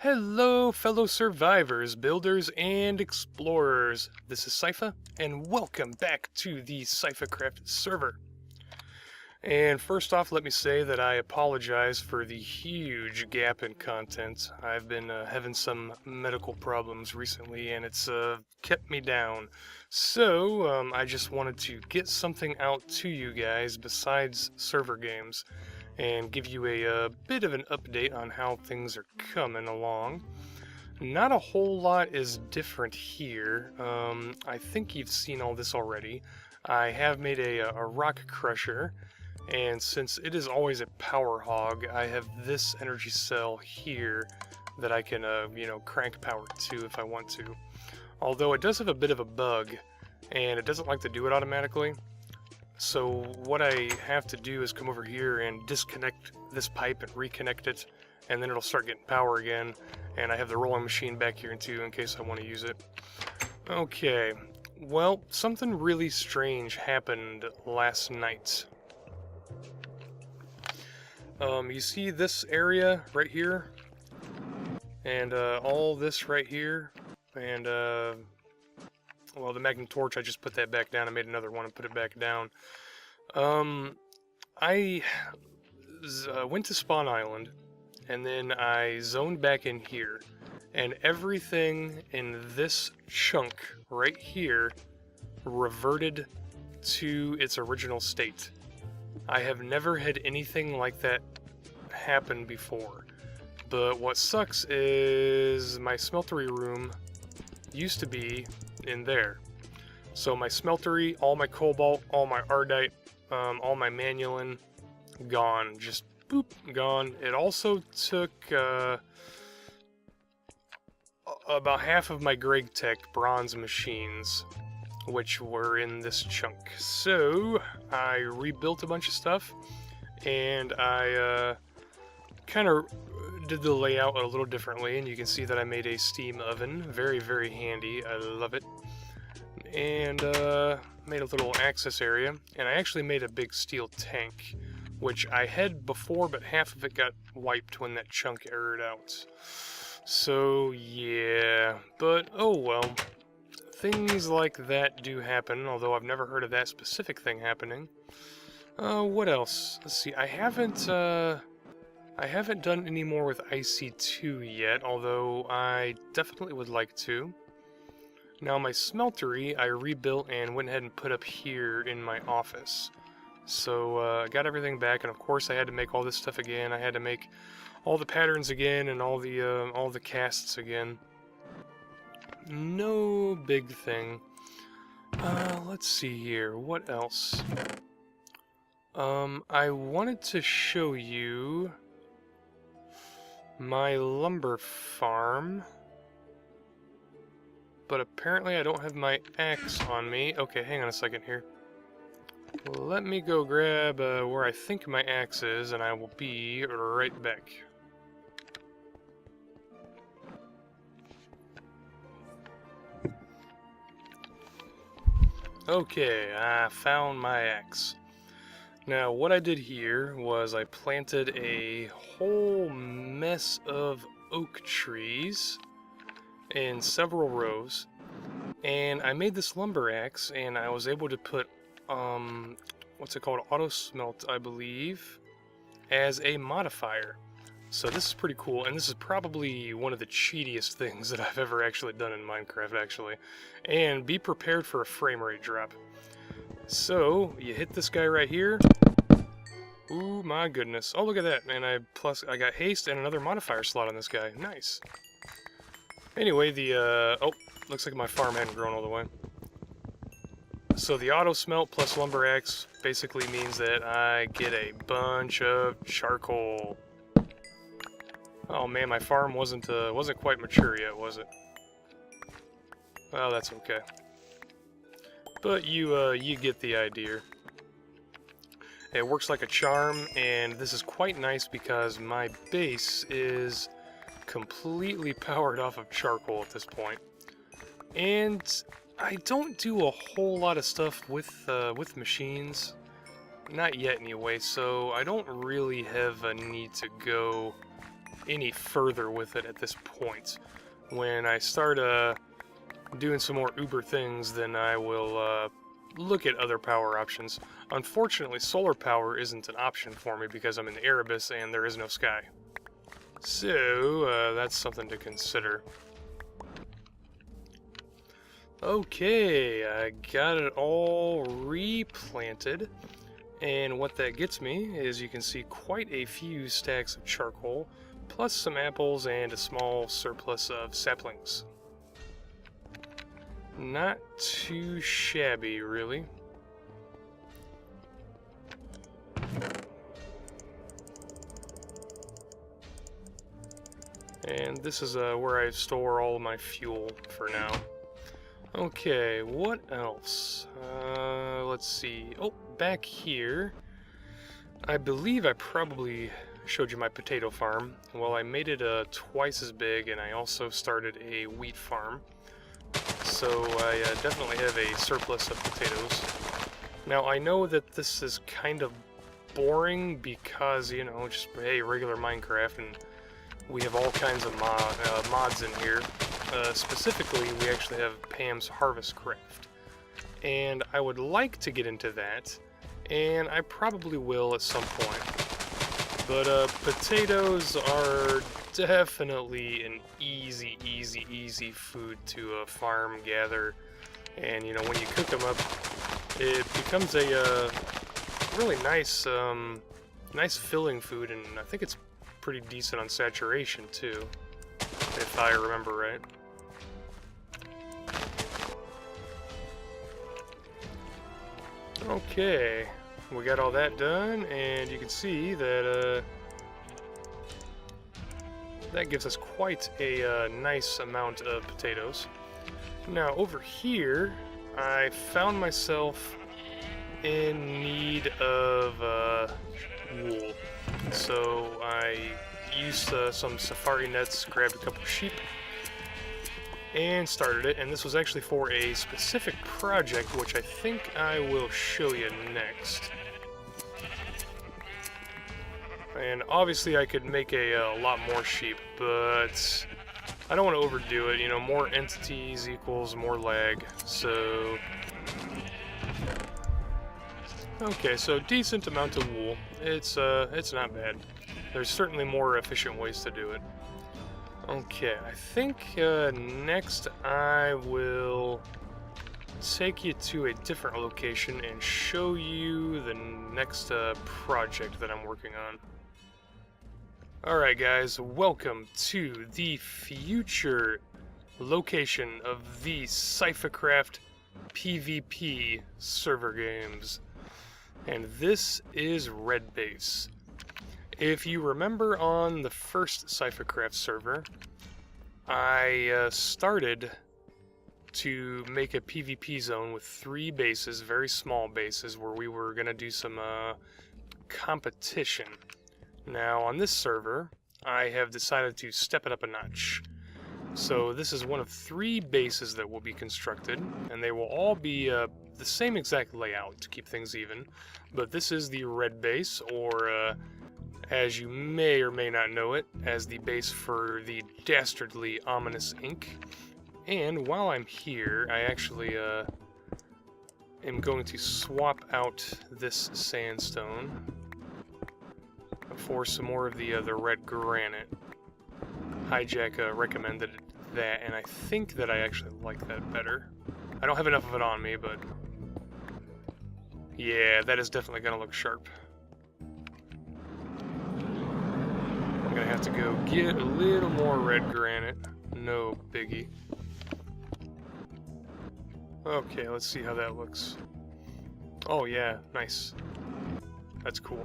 Hello, fellow survivors, builders, and explorers. This is Sifa, and welcome back to the Sifacraft server. And first off, let me say that I apologize for the huge gap in content. I've been having some medical problems recently, and it's kept me down. So, I just wanted to get something out to you guys besides server games, and give you a bit of an update on how things are coming along. Not a whole lot is different here. I think you've seen all this already. I have made a rock crusher, and since it is always a power hog, I have this energy cell here that I can, crank power to if I want to. Although it does have a bit of a bug, and it doesn't like to do it automatically. So what I have to do is come over here and disconnect this pipe and reconnect it, and then it'll start getting power again. And I have the rolling machine back here too in case I want to use it. Okay, well, something really strange happened last night. You see this area right here, and all this right here, and well, the magnum torch, I just put that back down. I made another one and put it back down. I went to Spawn Island, and then I zoned back in here, and everything in this chunk right here reverted to its original state. I have never had anything like that happen before. But what sucks is my smeltery room used to be in there. So my smeltery, all my cobalt, all my ardite, all my manulin, gone. Just boop, gone. It also took about half of my Greg Tech bronze machines, which were in this chunk. So I rebuilt a bunch of stuff, and I kind of did the layout a little differently, and you can see that I made a steam oven. Very, very handy. I love it. And made a little access area, and I actually made a big steel tank, which I had before, but half of it got wiped when that chunk errored out. So yeah, but oh well. Things like that do happen, although I've never heard of that specific thing happening. What else? Let's see, I haven't done any more with IC2 yet, although I definitely would like to. Now my smeltery I rebuilt and went ahead and put up here in my office. So I got everything back, and of course I had to make all this stuff again. I had to make all the patterns again and all the casts again. No big thing. Let's see here. What else? I wanted to show you my lumber farm, but apparently I don't have my axe on me. Okay, hang on a second here. Let me go grab where I think my axe is, and I will be right back. Okay, I found my axe. Now, what I did here was I planted a whole mess of oak trees in several rows, and I made this lumber axe, and I was able to put what's it called, auto smelt, I believe, as a modifier. So this is pretty cool, and this is probably one of the cheatiest things that I've ever actually done in Minecraft, actually. And be prepared for a frame rate drop. So you hit this guy right here. Ooh, my goodness. Oh, look at that. And I got haste and another modifier slot on this guy. Nice. Anyway, oh, looks like my farm hadn't grown all the way. So the auto smelt plus lumber axe basically means that I get a bunch of charcoal. Oh man, my farm wasn't quite mature yet, was it? Well, that's okay. But you get the idea. It works like a charm, and this is quite nice because my base is completely powered off of charcoal at this point. And I don't do a whole lot of stuff with machines. Not yet, anyway, so I don't really have a need to go any further with it at this point. When I start doing some more Uber things, then I will look at other power options. Unfortunately, solar power isn't an option for me because I'm in Erebus and there is no sky. So, that's something to consider. Okay, I got it all replanted. And what that gets me is, you can see, quite a few stacks of charcoal, plus some apples and a small surplus of saplings. Not too shabby, really. And this is where I store all of my fuel for now. Okay, what else? Let's see. Oh, back here, I believe I probably showed you my potato farm. Well, I made it twice as big, and I also started a wheat farm. So I definitely have a surplus of potatoes. Now, I know that this is kind of boring because, you know, just, hey, regular Minecraft, and we have all kinds of mods in here. Specifically, we actually have Pam's Harvest Craft. And I would like to get into that, and I probably will at some point. But potatoes are definitely an easy food to farm, gather, and you know, when you cook them up, it becomes a really nice, nice filling food, and I think it's pretty decent on saturation too, if I remember right. Okay, we got all that done, and you can see that that gives us quite a nice amount of potatoes. Now over here, I found myself in need of wool, so I used some safari nets, grabbed a couple sheep, and started it. And this was actually for a specific project, which I think I will show you next. And obviously I could make a lot more sheep, but I don't want to overdo it. You know, more entities equals more lag, so... Okay, so decent amount of wool. It's not bad. There's certainly more efficient ways to do it. Okay, I think next I will take you to a different location and show you the next project that I'm working on. Alright guys, welcome to the future location of the Sifacraft PvP server games. And this is Red Base. If you remember on the first Sifacraft server, I started to make a PvP zone with 3 bases, very small bases, where we were going to do some competition. Now, on this server, I have decided to step it up a notch. So this is one of 3 bases that will be constructed, and they will all be the same exact layout to keep things even. But this is the Red Base, or as you may or may not know it, as the base for the dastardly Ominous Ink. And while I'm here, I actually am going to swap out this sandstone for some more of the red granite. Hijack recommended that, and I think that I actually like that better. I don't have enough of it on me, but yeah, that is definitely going to look sharp. I'm going to have to go get a little more red granite. No biggie. Okay, let's see how that looks. Oh yeah, nice. That's cool.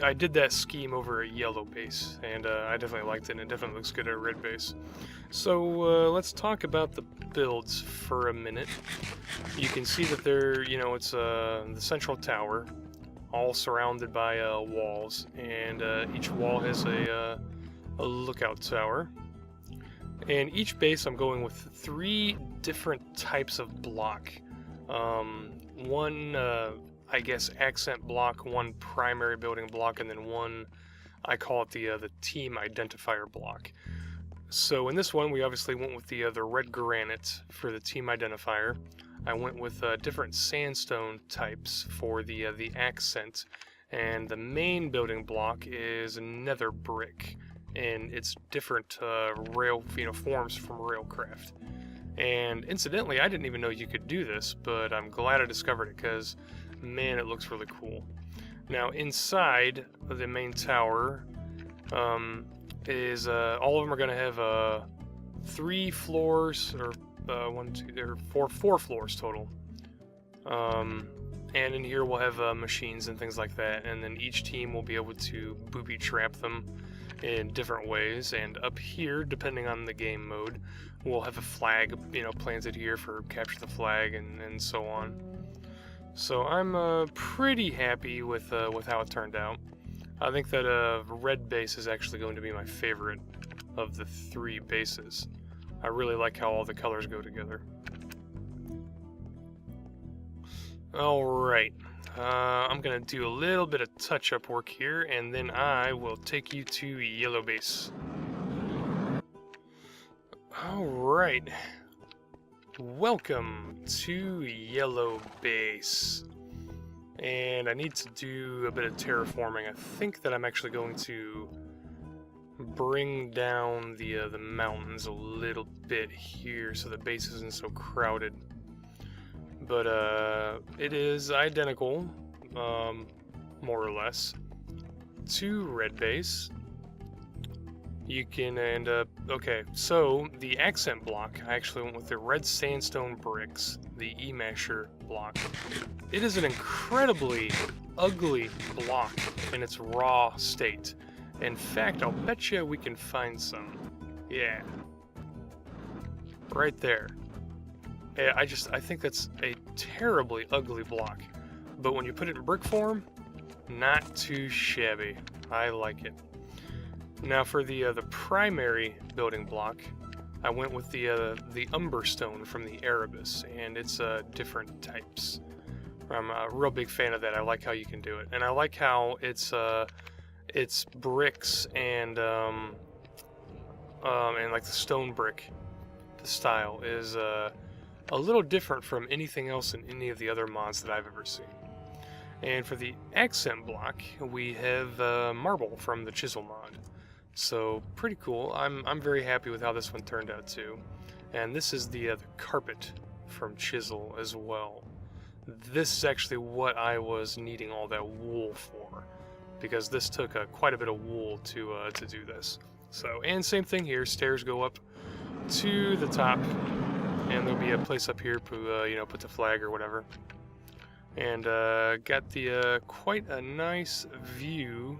I did that scheme over a yellow base, and I definitely liked it, and it definitely looks good at a red base. So let's talk about the builds for a minute. You can see that there, you know, it's the central tower, all surrounded by walls, and each wall has a lookout tower. And each base I'm going with 3 different types of block. One, I guess, accent block, 1 primary building block, and then 1 I call it the team identifier block. So in this one, we obviously went with the red granite for the team identifier. I went with different sandstone types for the accent, and the main building block is Nether Brick, and it's different forms from Railcraft. And incidentally, I didn't even know you could do this, but I'm glad I discovered it because, man, it looks really cool. Now inside of the main tower is all of them are going to have 3 floors, or 4 floors total. And in here we'll have machines and things like that, and then each team will be able to booby trap them in different ways. And up here, depending on the game mode, we'll have a flag, planted here for capture the flag and so on. So I'm pretty happy with how it turned out. I think that red base is actually going to be my favorite of the 3 bases. I really like how all the colors go together. Alright, I'm going to do a little bit of touch-up work here, and then I will take you to yellow base. Alright, welcome to yellow base. And I need to do a bit of terraforming. I think that I'm actually going to bring down the mountains a little bit here so the base isn't so crowded. But it is identical, more or less, to red base. You can okay, so the accent block, I actually went with the red sandstone bricks, the E-Masher block. It is an incredibly ugly block in its raw state. In fact, I'll bet you we can find some. Yeah. Right there. Yeah, I think that's a terribly ugly block. But when you put it in brick form, not too shabby. I like it. Now for the primary building block, I went with the umber stone from the Erebus, and it's different types. I'm a real big fan of that. I like how you can do it, and I like how it's bricks and like the stone brick style is a little different from anything else in any of the other mods that I've ever seen. And for the accent block, we have marble from the chisel mod. So pretty cool. I'm very happy with how this one turned out too. And this is the carpet from chisel as well. This is actually what I was needing all that wool for, because this took quite a bit of wool to do this. So, and same thing here. Stairs go up to the top, and there'll be a place up here to put the flag or whatever. And got the quite a nice view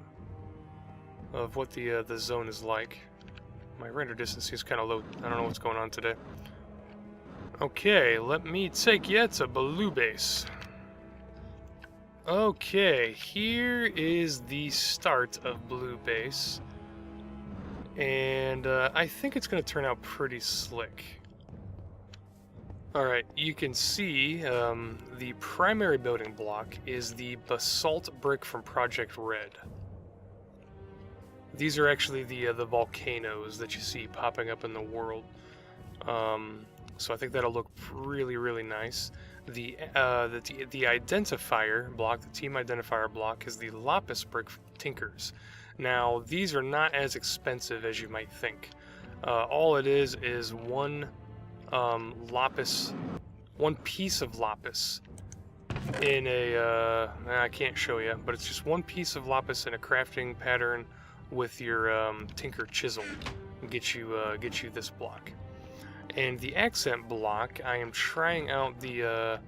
of what the zone is like. My render distance is kind of low. I don't know what's going on today. Okay, let me take you to blue base. Okay, here is the start of blue base, and I think it's going to turn out pretty slick. Alright, you can see the primary building block is the basalt brick from Project Red. These are actually the volcanoes that you see popping up in the world. So I think that'll look really, really nice. The identifier block, the team identifier block, is the lapis brick from Tinkers. Now, these are not as expensive as you might think. All it is one lapis, one piece of lapis in a, I can't show you, but it's just one piece of lapis in a crafting pattern with your Tinker chisel and get you this block. And the accent block, I am trying out the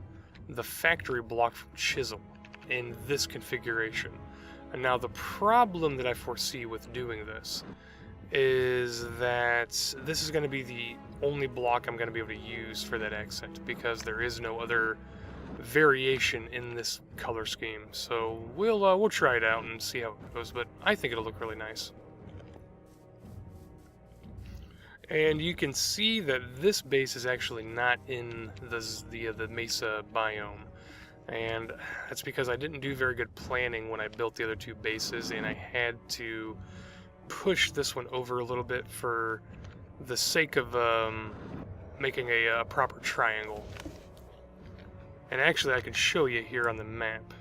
factory block from chisel in this configuration. And now the problem that I foresee with doing this is that this is going to be the only block I'm going to be able to use for that accent, because there is no other variation in this color scheme. So we'll try it out and see how it goes, but I think it'll look really nice. And you can see that this base is actually not in the mesa biome. And that's because I didn't do very good planning when I built the other two bases, and I had to push this one over a little bit for the sake of making a proper triangle. And actually I can show you here on the map.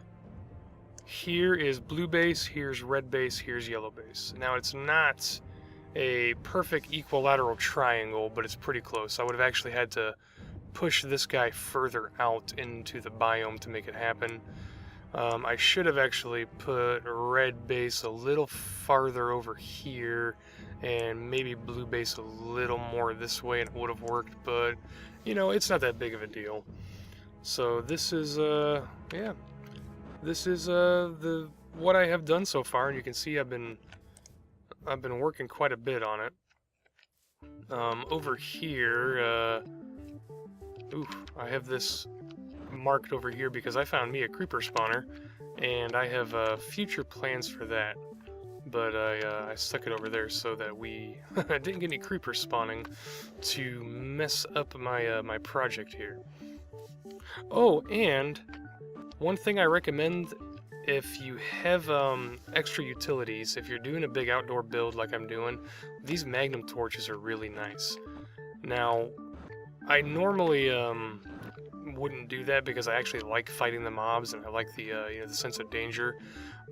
Here is blue base, here's red base, here's yellow base. Now it's not a perfect equilateral triangle, but it's pretty close. I would have actually had to push this guy further out into the biome to make it happen. I should have actually put red base a little farther over here and maybe blue base a little more this way, and it would have worked, but you know, it's not that big of a deal. So this is yeah, this is the what I have done so far, and you can see I've been working quite a bit on it. Over here, ooh, I have this marked over here because I found me a creeper spawner, and I have future plans for that. But I stuck it over there so that we didn't get any creepers spawning to mess up my my project here. Oh, and one thing I recommend, if you have extra utilities, if you're doing a big outdoor build like I'm doing, these magnum torches are really nice. Now, I normally wouldn't do that because I actually like fighting the mobs and I like the you know, the sense of danger,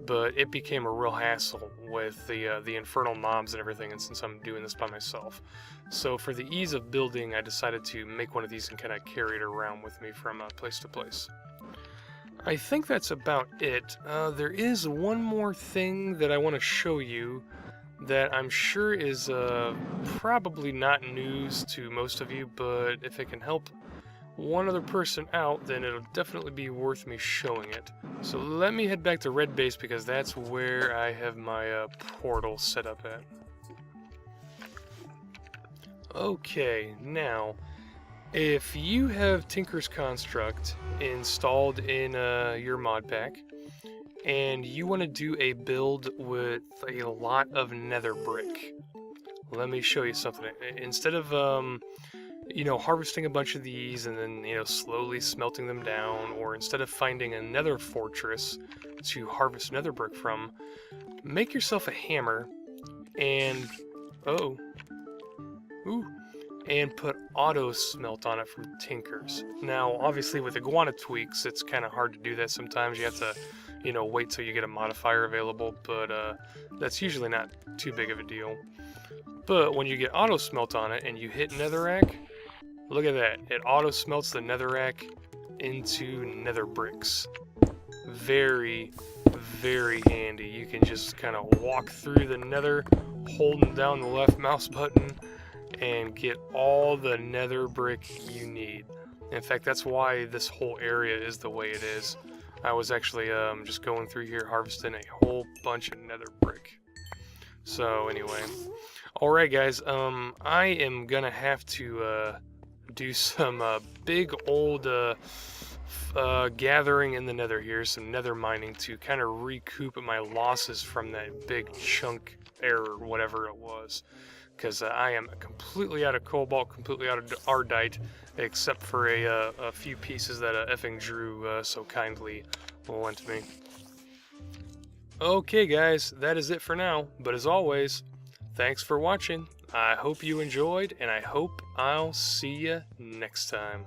but it became a real hassle with the infernal mobs and everything, and since I'm doing this by myself. So for the ease of building, I decided to make one of these and kind of carry it around with me from place to place. I think that's about it. There is one more thing that I want to show you that I'm sure is probably not news to most of you, but if it can help one other person out, then it'll definitely be worth me showing it. So let me head back to red base because that's where I have my portal set up at. Okay, now, if you have Tinker's Construct installed in your mod pack, and you want to do a build with a lot of Nether Brick, let me show you something. Instead of you know, harvesting a bunch of these and then, you know, slowly smelting them down, or instead of finding a nether fortress to harvest nether brick from, make yourself a hammer and and put auto smelt on it from Tinker's. Now, obviously with iguana tweaks, it's kind of hard to do that sometimes. You have to, you know, wait till you get a modifier available, but that's usually not too big of a deal. But when you get auto smelt on it and you hit netherrack, look at that. It auto smelts the netherrack into nether bricks. Very, very handy. You can just kind of walk through the nether, holding down the left mouse button, and get all the nether brick you need. In fact, that's why this whole area is the way it is. I was actually just going through here harvesting a whole bunch of nether brick. So anyway, alright guys, I am gonna have to do some big old gathering in the nether here, some nether mining to kind of recoup my losses from that big chunk error, whatever it was. Because I am completely out of cobalt, completely out of ardite, except for a few pieces that effing Drew so kindly lent me. Okay guys, that is it for now, but as always, thanks for watching. I hope you enjoyed, and I hope I'll see you next time.